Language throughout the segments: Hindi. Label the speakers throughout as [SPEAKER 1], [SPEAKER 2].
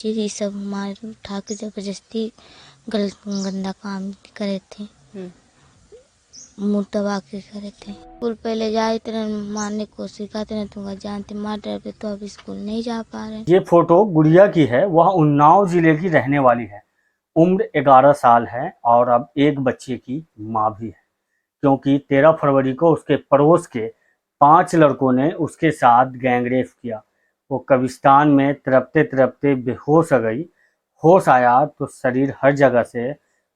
[SPEAKER 1] ये सब हमारे उठा के जबरदस्ती गलत गंदा काम करे थे, मुँह दबा के करे थे। स्कूल पहले जाए थे मारने की कोशिश करते ना, तुम जानते मार डर पे तो अब स्कूल नहीं जा पा रहे।
[SPEAKER 2] ये फोटो गुड़िया की है। वह उन्नाव जिले की रहने वाली है। उम्र 11 साल है और अब एक बच्चे की माँ भी है, क्योंकि 13 फरवरी को उसके पड़ोस के 5 लड़कों ने उसके साथ गैंगरेप किया। वो कब्रिस्तान में तड़पते तड़पते बेहोश हो गई। होश आया तो शरीर हर जगह से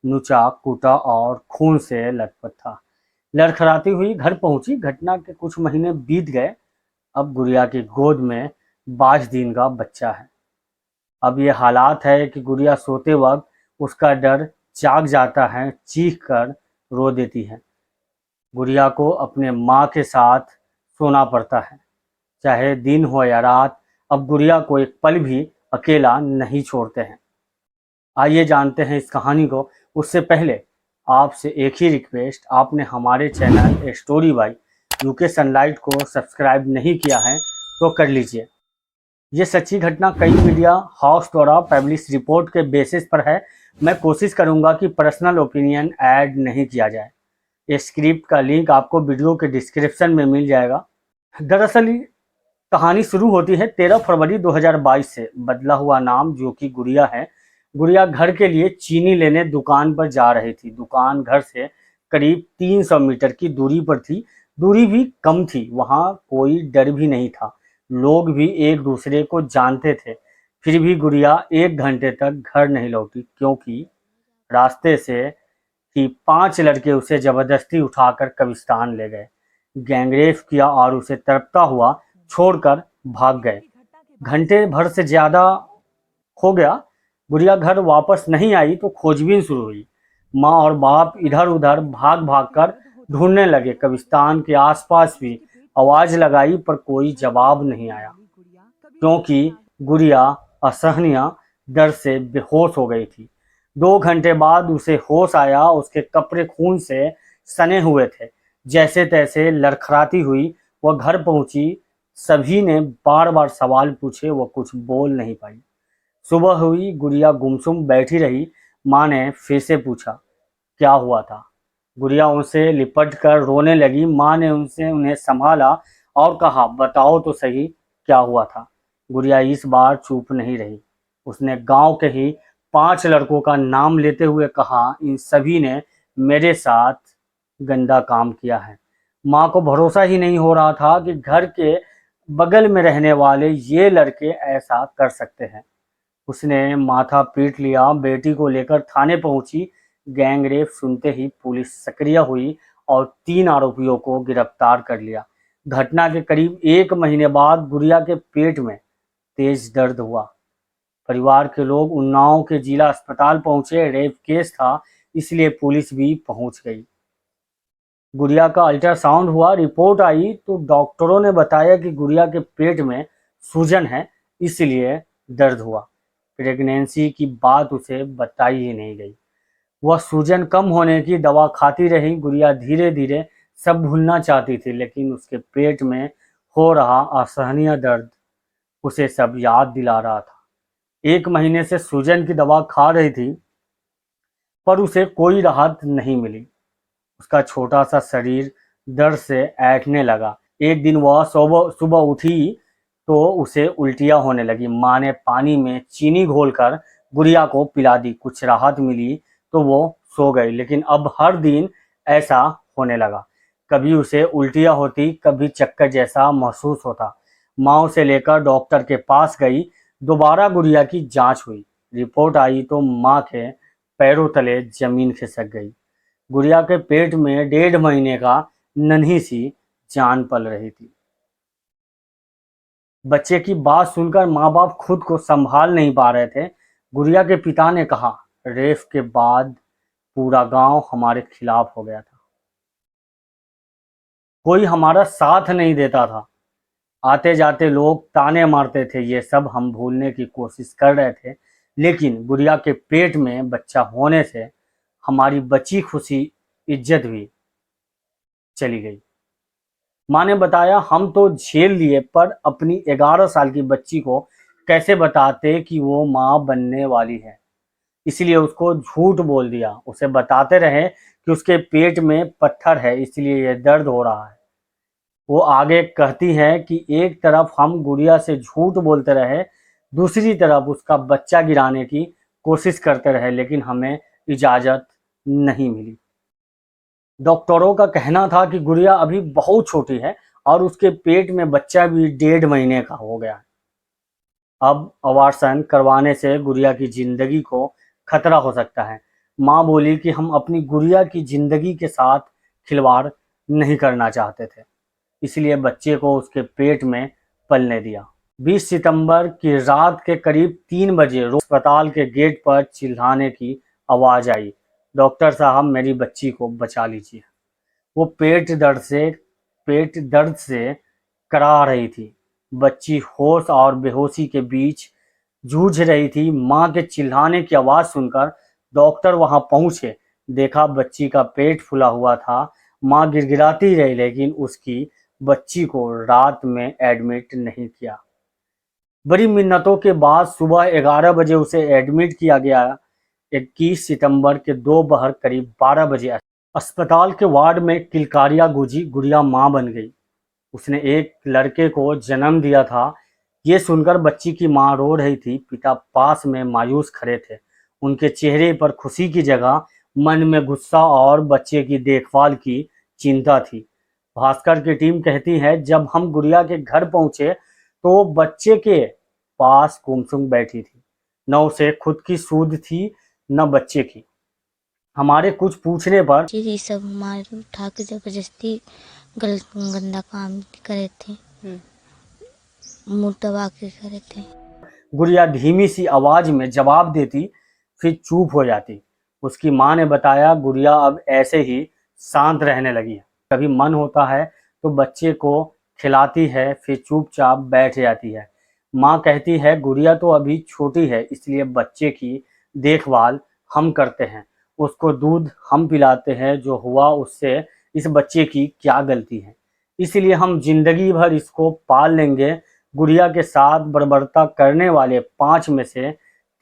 [SPEAKER 2] नुचा कूटा और खून से लथपथ था। लड़खड़ाती हुई घर पहुंची। घटना के कुछ महीने बीत गए। अब गुड़िया की गोद में 22 दिन का बच्चा है। अब ये हालात है कि गुड़िया सोते वक्त उसका डर जाग जाता है, चीख कर रो देती है। गुड़िया को अपने माँ के साथ सोना पड़ता है, चाहे दिन हो या रात। अब गुड़िया को एक पल भी अकेला नहीं छोड़ते हैं। आइए जानते हैं इस कहानी को। उससे पहले आपसे एक ही रिक्वेस्ट, आपने हमारे channel a story by UK sunlight को सब्सक्राइब नहीं किया है तो कर लीजिए। ये सच्ची घटना कई मीडिया हाउस द्वारा पब्लिश रिपोर्ट के बेसिस पर है। मैं कोशिश करूंगा कि पर्सनल ओपिनियन ऐड नहीं किया जाए। इस स्क्रिप्ट का लिंक आपको वीडियो के डिस्क्रिप्शन में मिल जाएगा। दरअसल कहानी शुरू होती है 13 फरवरी 2022 से। बदला हुआ नाम जो कि गुड़िया है। गुड़िया घर के लिए चीनी लेने दुकान पर जा रही थी। दुकान घर से करीब 300 मीटर की दूरी पर थी। दूरी भी कम थी, वहां कोई डर भी नहीं था। लोग भी एक दूसरे को जानते थे। फिर भी गुड़िया 1 घंटे तक घर नहीं लौटी, क्योंकि रास्ते से कि 5 लड़के उसे जबरदस्ती उठाकर कब्रिस्तान ले गए, गैंगरेप किया और उसे तड़पता हुआ छोड़कर भाग गए। घंटे भर से ज्यादा हो गया। गुड़िया घर वापस नहीं आई तो खोजबीन शुरू हुई। माँ और बाप इधर उधर भाग भाग कर ढूंढने लगे। कब्रिस्तान के आसपास भी आवाज लगाई पर कोई जवाब नहीं आया, क्योंकि गुड़िया असहनीय डर से बेहोश हो गई थी। 2 घंटे बाद उसे होश आया। उसके कपड़े खून से सने हुए थे। जैसे तैसे लड़खड़ाती हुई वह घर पहुंची। सभी ने बार बार सवाल पूछे, वह कुछ बोल नहीं पाई। सुबह हुई, गुड़िया गुमसुम बैठी रही। माँ ने फिर से पूछा, क्या हुआ था? गुड़िया उनसे लिपट कर रोने लगी। माँ ने उन्हें संभाला और कहा, बताओ तो सही, क्या हुआ था? गुड़िया इस बार चुप नहीं रही। उसने गांव के ही 5 लड़कों का नाम लेते हुए कहा, इन सभी ने मेरे साथ गंदा काम किया है। माँ को भरोसा ही नहीं हो रहा था कि घर के बगल में रहने वाले ये लड़के ऐसा कर सकते हैं। उसने माथा पीट लिया। बेटी को लेकर थाने पहुंची। गैंगरेप सुनते ही पुलिस सक्रिय हुई और 3 आरोपियों को गिरफ्तार कर लिया। घटना के करीब 1 महीने बाद गुड़िया के पेट में तेज दर्द हुआ। परिवार के लोग उन्नाव के जिला अस्पताल पहुंचे। रेप केस था, इसलिए पुलिस भी पहुंच गई। गुड़िया का अल्ट्रासाउंड हुआ। रिपोर्ट आई तो डॉक्टरों ने बताया कि गुड़िया के पेट में सूजन है, इसलिए दर्द हुआ। प्रेगनेंसी की बात उसे बताई ही नहीं गई। वह सूजन कम होने की दवा खाती रही। गुड़िया धीरे धीरे सब भूलना चाहती थी, लेकिन उसके पेट में हो रहा असहनीय दर्द उसे सब याद दिला रहा था। 1 महीने से सूजन की दवा खा रही थी, पर उसे कोई राहत नहीं मिली। उसका छोटा सा शरीर दर्द से ऐंठने लगा। एक दिन वह सुबह सुबह उठी तो उसे उल्टियां होने लगी। माँ ने पानी में चीनी घोलकर गुड़िया को पिला दी। कुछ राहत मिली तो वो सो गई, लेकिन अब हर दिन ऐसा होने लगा। कभी उसे उल्टियां होती, कभी चक्कर जैसा महसूस होता। माँ उसे लेकर डॉक्टर के पास गई। दोबारा गुड़िया की जांच हुई। रिपोर्ट आई तो माँ के पैरों तले जमीन खिसक गई। गुड़िया के पेट में 1.5 महीने का नन्ही सी जान पल रही थी। बच्चे की बात सुनकर माँ बाप खुद को संभाल नहीं पा रहे थे। गुड़िया के पिता ने कहा, रेप के बाद पूरा गांव हमारे खिलाफ हो गया था। कोई हमारा साथ नहीं देता था। आते जाते लोग ताने मारते थे। ये सब हम भूलने की कोशिश कर रहे थे, लेकिन गुड़िया के पेट में बच्चा होने से हमारी बची खुशी, इज्जत भी चली गई। माँ ने बताया, हम तो झेल लिए, पर अपनी 11 साल की बच्ची को कैसे बताते कि वो माँ बनने वाली है, इसलिए उसको झूठ बोल दिया। उसे बताते रहे कि उसके पेट में पत्थर है, इसलिए ये दर्द हो रहा है। वो आगे कहती है कि एक तरफ हम गुड़िया से झूठ बोलते रहे, दूसरी तरफ उसका बच्चा गिराने की कोशिश करते रहे, लेकिन हमें इजाज़त नहीं मिली। डॉक्टरों का कहना था कि गुड़िया अभी बहुत छोटी है और उसके पेट में बच्चा भी 1.5 महीने का हो गया है। अब अबॉर्शन करवाने से गुड़िया की ज़िंदगी को खतरा हो सकता है। माँ बोली कि हम अपनी गुड़िया की ज़िंदगी के साथ खिलवाड़ नहीं करना चाहते थे, इसलिए बच्चे को उसके पेट में पलने दिया। 20 सितंबर की रात के करीब 3 बजे अस्पताल के गेट पर चिल्लाने की आवाज़ आई, डॉक्टर साहब मेरी बच्ची को बचा लीजिए। वो पेट दर्द से करा रही थी। बच्ची होश और बेहोशी के बीच जूझ रही थी। माँ के चिल्लाने की आवाज़ सुनकर डॉक्टर वहां पहुंचे। देखा बच्ची का पेट फूला हुआ था। माँ गिड़गिड़ाती रही, लेकिन उसकी बच्ची को रात में एडमिट नहीं किया। बड़ी मिन्नतों के बाद सुबह 11 बजे उसे एडमिट किया गया। 21 सितंबर के दोपहर करीब 12 बजे अस्पताल के वार्ड में किलकारियां गूंजी, गुड़िया माँ बन गई। उसने एक लड़के को जन्म दिया था। ये सुनकर बच्ची की माँ रो रही थी। पिता पास में मायूस खड़े थे। उनके चेहरे पर खुशी की जगह मन में गुस्सा और बच्चे की देखभाल की चिंता थी। भास्कर की टीम कहती है जब हम गुड़िया के घर पहुंचे तो वो बच्चे के पास गुमसुम बैठी थी। न उसे खुद की सूध थी न बच्चे की। हमारे कुछ पूछने पर
[SPEAKER 1] ये सब हमारे उठा के जबरदस्ती गलत गंदा काम करे थे, मुंह दबा के करे थे।
[SPEAKER 2] गुड़िया धीमी सी आवाज में जवाब देती, फिर चुप हो जाती। उसकी माँ ने बताया गुड़िया अब ऐसे ही शांत रहने लगी है। कभी मन होता है तो बच्चे को खिलाती है, फिर चुपचाप बैठ जाती है। माँ कहती है गुड़िया तो अभी छोटी है, इसलिए बच्चे की देखभाल हम करते हैं, उसको दूध हम पिलाते हैं। जो हुआ उससे इस बच्चे की क्या गलती है, इसलिए हम जिंदगी भर इसको पाल लेंगे। गुड़िया के साथ बर्बरता करने वाले 5 में से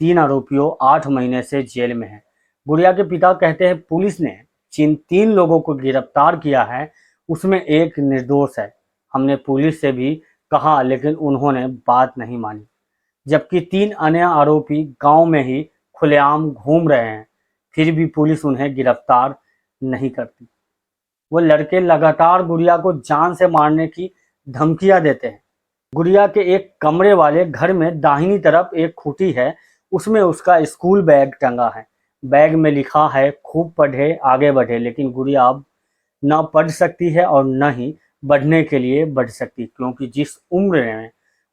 [SPEAKER 2] 3 आरोपियों 8 महीने से जेल में हैं। गुड़िया के पिता कहते हैं पुलिस ने जिन 3 लोगों को गिरफ्तार किया है उसमें एक निर्दोष है। हमने पुलिस से भी कहा लेकिन उन्होंने बात नहीं मानी, जबकि 3 अन्य आरोपी गांव में ही खुलेआम घूम रहे हैं, फिर भी पुलिस उन्हें गिरफ्तार नहीं करती। वो लड़के लगातार गुड़िया को जान से मारने की धमकियां देते हैं। गुड़िया के एक कमरे वाले घर में दाहिनी तरफ एक खूंटी है, उसमें उसका स्कूल बैग टंगा है। बैग में लिखा है खूब पढ़े आगे बढ़े, लेकिन गुड़िया अब न पढ़ सकती है और न ही बढ़ने के लिए बढ़ सकती, क्योंकि जिस उम्र में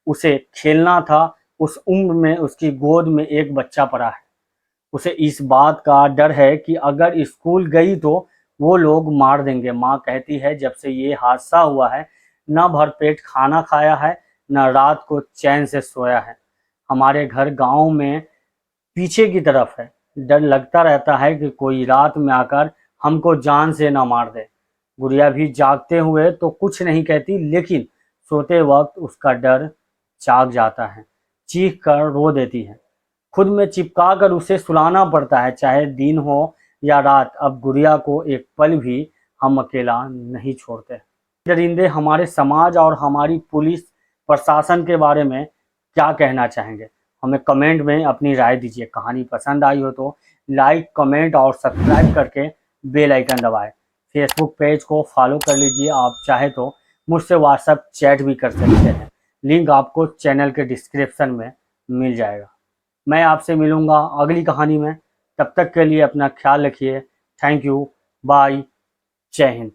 [SPEAKER 2] उसे खेलना था उस उम्र में उसकी गोद में एक बच्चा पड़ा है। उसे इस बात का डर है कि अगर स्कूल गई तो वो लोग मार देंगे। माँ कहती है जब से ये हादसा हुआ है न भरपेट खाना खाया है न रात को चैन से सोया है। हमारे घर गांव में पीछे की तरफ है। डर लगता रहता है कि कोई रात में आकर हमको जान से न मार दे। गुड़िया भी जागते हुए तो कुछ नहीं कहती, लेकिन सोते वक्त उसका डर जाग जाता है, चीख कर रो देती है। खुद में चिपका कर उसे सुलाना पड़ता है, चाहे दिन हो या रात। अब गुड़िया को एक पल भी हम अकेला नहीं छोड़ते। दरिंदे हमारे समाज और हमारी पुलिस प्रशासन के बारे में क्या कहना चाहेंगे, हमें कमेंट में अपनी राय दीजिए। कहानी पसंद आई हो तो लाइक कमेंट और सब्सक्राइब करके बेल आइकन दबाएं। फेसबुक पेज को फॉलो कर लीजिए। आप चाहे तो मुझसे व्हाट्सएप चैट भी कर सकते हैं, लिंक आपको चैनल के डिस्क्रिप्शन में मिल जाएगा। मैं आपसे मिलूंगा अगली कहानी में। तब तक के लिए अपना ख्याल रखिए। थैंक यू, बाय, जय हिंद।